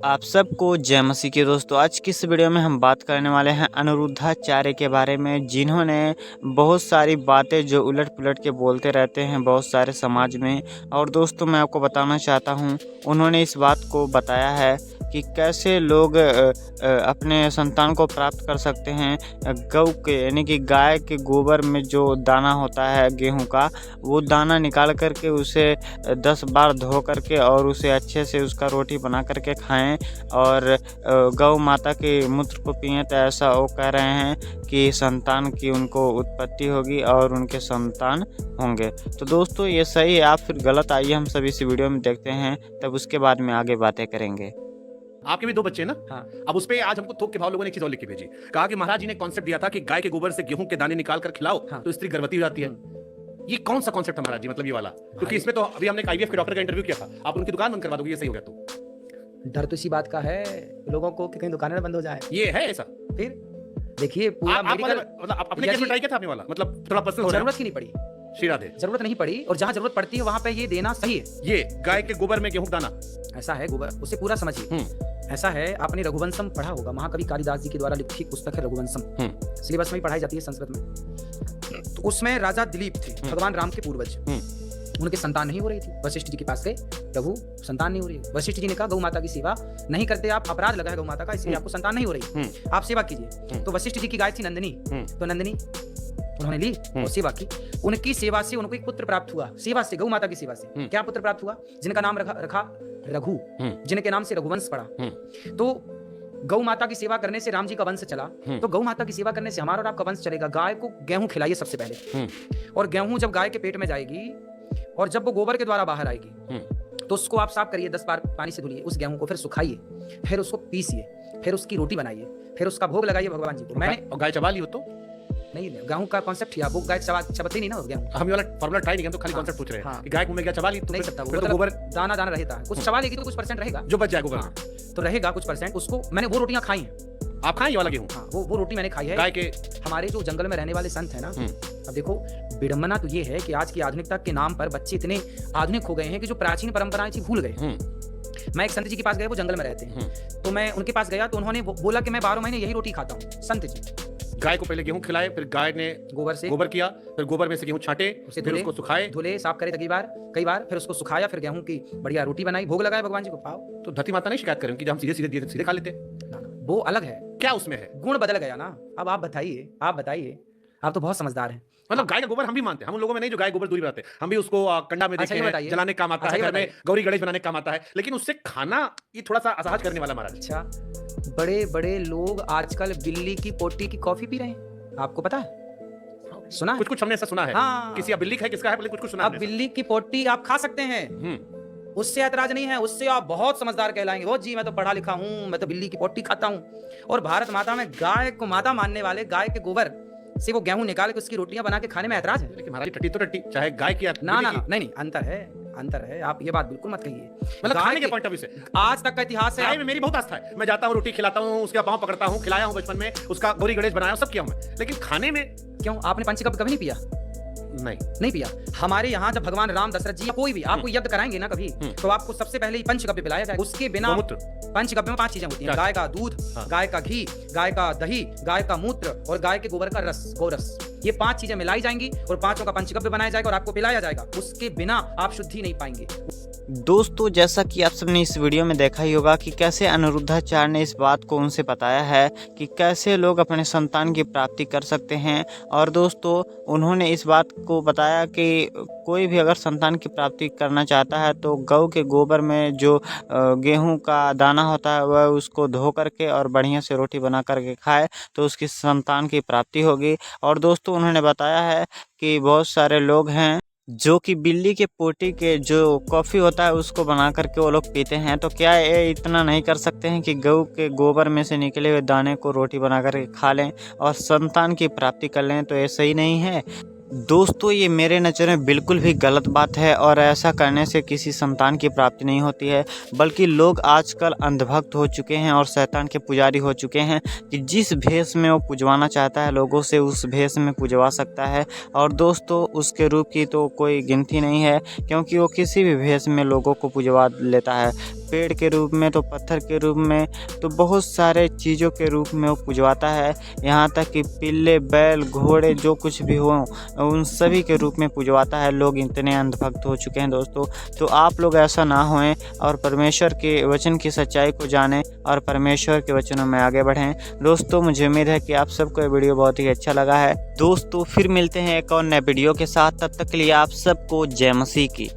आप सबको जय मसीह की दोस्तों। आज की इस वीडियो में हम बात करने वाले हैं अनिरुद्धाचार्य के बारे में, जिन्होंने बहुत सारी बातें जो उलट पुलट के बोलते रहते हैं बहुत सारे समाज में। और दोस्तों मैं आपको बताना चाहता हूं, उन्होंने इस बात को बताया है कि कैसे लोग अपने संतान को प्राप्त कर सकते हैं। गौ के यानी कि गाय के गोबर में जो दाना होता है गेहूं का, वो दाना निकाल करके उसे 10 बार धो करके और उसे अच्छे से उसका रोटी बना करके खाएं और गौ माता के मूत्र को पिएं, तो ऐसा वो कह रहे हैं कि संतान की उनको उत्पत्ति होगी और उनके संतान होंगे। तो दोस्तों ये सही है आप फिर गलत, आइए हम सभी इस वीडियो में देखते हैं, तब उसके बाद में आगे बातें करेंगे। आपके भी 2 बच्चे हैं ना? हाँ। अब उस पे आज हमको थोक के भाव लोगों ने एक चीज और लिख के भेजी। कहा कि महाराज जी ने कॉन्सेप्ट दिया था कि गाय के गोबर से गेहूं के दाने निकाल कर खिलाओ हाँ। तो स्त्री गर्भवती हो जाती है। ये कौन सा कॉन्सेप्ट है महाराज जी, मतलब ये वाला? क्योंकि इसमें तो अभी हमने आईवीएफ के डॉक्टर का इंटरव्यू किया था, आप उनकी दुकान बंद करवा दोगे, ये सही हो गया तो? डर तो इसी बात का है लोगों को कि कहीं दुकानें बंद हो जाए। ये है ऐसा? फिर देखिए पूरा आप अपने केस में ट्राई किया था आपने वाला, मतलब थोड़ा पर्सनल हो रहा है। जरूरत ही नहीं पड़ी, श्री राधे। जरूरत नहीं पड़ी, और जहाँ जरूरत पड़ती है वहां पे ये देना सही है। ये गाय के गोबर में गेहूं दाना ऐसा है गोबर, उसे पूरा समझिए। ऐसा है, आपने रघुवंशम पढ़ा होगा, महाकवि कालिदास जी के द्वारा लिखी पुस्तक है रघुवंशम, सिलेबस में भी पढ़ाई जाती है संस्कृत में। तो उसमें राजा दिलीप थे, भगवान राम के पूर्वज। उनके संतान नहीं हो रही थी, वशिष्ठ जी के पास गए, प्रभु संतान नहीं हो रही है। वशिष्ठ जी ने कहा गौ माता की सेवा नहीं करते आप, अपराध लगा है गौ माता का, इसलिए आपको संतान नहीं हो रही, आप सेवा कीजिए। तो वशिष्ठ जी की गाय थी नंदिनी, तो नंदिनी उन्होंने ली और सेवा की। उनकी सेवा से उनको एक पुत्र प्राप्त हुआ, सेवा से, गौ माता की सेवा से। क्या पुत्र प्राप्त हुआ? जिनका नाम रखा रघु, जिनके नाम से रघुवंश पड़ा। तो गौ माता की सेवा करने से राम जी का वंश चला, तो गौ माता की सेवा करने से हमारा और आपका वंश चलेगा। गाय को गेहूं खिलाइए सबसे पहले, और गेहूं जब गाय के पेट में जाएगी और जब वो गोबर के द्वारा बाहर आएगी तो उसको आप साफ करिए, 10 बार पानी से धुलिए उस गेहूं को, फिर सुखाइए, फिर उसको पीसिए, फिर उसकी रोटी बनाइए, फिर उसका भोग लगाइए भगवान जी को। मैंने गाय चबा ली हो तो नहीं, गेहूं का कॉन्सेप्ट हिया, वो गाय चबाते नहीं ना गेहूं। हम ये वाला फॉर्मूला ट्राई नहीं किया, तो खाली कॉन्सेप्ट पूछ रहे हैं कि गाय मुंह में क्या चबा ली तो नहीं सकता, फिर तो गोबर दाना दाना रहता है, कुछ चबा लेगी तो कुछ परसेंट रहेगा, जो बच जाए गोबर तो रहेगा कुछ परसेंट। उसको मैंने वो रोटियां खाई हैं। आप खाएं ये वाला गेहूं? हाँ, वो रोटी मैंने खाई है। गाय के हमारे जो जंगल में रहने वाले संत है ना, अब देखो विडंबना तो ये है कि आज की आधुनिकता के नाम पर बच्चे इतने आधुनिक हो गए हैं कि जो प्राचीन परंपराएं थी भूल गए। मैं एक संत जी के पास गया, वो जंगल में रहते हैं, तो मैं उनके पास गया तो उन्होंने बोला कि मैं 12 महीने यही रोटी खाता हूँ। संत जी गाय को पहले गेहूं खिलाए, फिर गाय ने गोबर किया, फिर गोबर में से गेहूं छांटे, फिर उसको सुखाए, धुले, साफ करे कई बार, फिर उसको सुखाया, फिर गेहूं की बढ़िया रोटी बनाई, भोग लगाया भगवान जी को, पाओ। तो धरती माता नहीं शिकायत करें कि हम सीधे खा लेते? वो अलग है, क्या उसमें है? गुण बदल गया ना। अब आप बताइए, आप तो बहुत समझदार हैं। मतलब गाय का गोबर हम भी मानते हैं, हम उन लोगों में नहीं जो गाय गोबर दूरी बनाते, हम भी उसको कंडा में देखे हैं, जलाने का काम आता है, घर में गौरी गणेश बनाने का काम आता है, लेकिन उससे खाना ये थोड़ा सा असहज करने वाला महाराज। अच्छा, बड़े बड़े लोग आजकल बिल्ली की पोटी की कॉफी पी रहे हैं, आपको पता है? सुना? कुछ हमने ऐसा सुना है। हाँ। किसी का बिल्ली है, किसका है, कुछ सुना। अब बिल्ली की पोटी आप खा सकते हैं, उससे ऐतराज नहीं है, उससे आप बहुत समझदार कहलाएंगे। वो जी मैं तो पढ़ा लिखा हूँ, मैं तो बिल्ली की पोटी खाता हूँ। और भारत माता में गाय को माता मानने वाले गाय के गोबर से वो गेहूं निकाल के उसकी रोटियां बना के खाने में ऐतराज है। लेकिन महाराज टट्टी तो टट्टी, चाहे गाय की ना, नहीं, अंतर है। आप ये बात बिल्कुल मत कहिए, मतलब खाने के पॉइंट ऑफ व्यू से आज तक का इतिहास है। गाय में मेरी बहुत आस्था है, मैं जाता हूँ, रोटी खिलाता हूँ, उसका पाँव पकड़ता हूँ, खिलाया हूँ बचपन में, उसका गौरी गणेश बनाया, सब किया हूँ मैं, लेकिन खाने में क्यों? आपने पंचकव्य कभी नहीं पिया? नहीं पिया। हमारे यहाँ जब भगवान राम, दशरथ जी, कोई भी आपको यज्ञ कराएंगे ना कभी, तो आपको सबसे पहले पंचकव्य पिलाया जाएगा। उसके बिना पंचकव्य में 5 चीजें होती हैं: गाय का दूध, गाय का घी, गाय का दही, गाय का मूत्र और गाय के गोबर का रस, गोरस। ये 5 चीजें मिलाई जाएंगी और 5 का पंचकव्य बनाया जाएगा और आपको पिलाया जाएगा। उसके बिना आप शुद्धि नहीं पाएंगे। दोस्तों जैसा कि आप सबने इस वीडियो में देखा ही होगा कि कैसे अनिरुद्धाचार्य ने इस बात को उनसे बताया है कि कैसे लोग अपने संतान की प्राप्ति कर सकते हैं। और दोस्तों उन्होंने इस बात को बताया कि कोई भी अगर संतान की प्राप्ति करना चाहता है तो गौ के गोबर में जो गेहूं का दाना होता है वह उसको धो करके और बढ़िया से रोटी बना करके खाए तो उसकी संतान की प्राप्ति होगी। और दोस्तों उन्होंने बताया है कि बहुत सारे लोग हैं जो कि बिल्ली के पोटी के जो कॉफ़ी होता है उसको बना करके वो लोग पीते हैं। तो क्या ये इतना नहीं कर सकते हैं कि गऊ के गोबर में से निकले हुए दाने को रोटी बना करके खा लें और संतान की प्राप्ति कर लें? तो ये सही नहीं है। दोस्तों ये मेरे नज़र में बिल्कुल भी गलत बात है और ऐसा करने से किसी संतान की प्राप्ति नहीं होती है, बल्कि लोग आजकल अंधभक्त हो चुके हैं और शैतान के पुजारी हो चुके हैं कि जिस भेष में वो पुजवाना चाहता है लोगों से उस भेष में पुजवा सकता है। और दोस्तों उसके रूप की तो कोई गिनती नहीं है, क्योंकि वो किसी भी भेष में लोगों को पुजवा लेता है। पेड़ के रूप में, तो पत्थर के रूप में, तो बहुत सारे चीज़ों के रूप में वो पुजवाता है। यहाँ तक कि पिल्ले, बैल, घोड़े जो कुछ भी हो उन सभी के रूप में पुजवाता है। लोग इतने अंधभक्त हो चुके हैं दोस्तों। तो आप लोग ऐसा ना होएं और परमेश्वर के वचन की सच्चाई को जानें और परमेश्वर के वचनों में आगे बढ़ें। दोस्तों मुझे उम्मीद है कि आप सबको ये वीडियो बहुत ही अच्छा लगा है। दोस्तों फिर मिलते हैं एक और नए वीडियो के साथ, तब तक के लिए आप सबको जय मसीह की।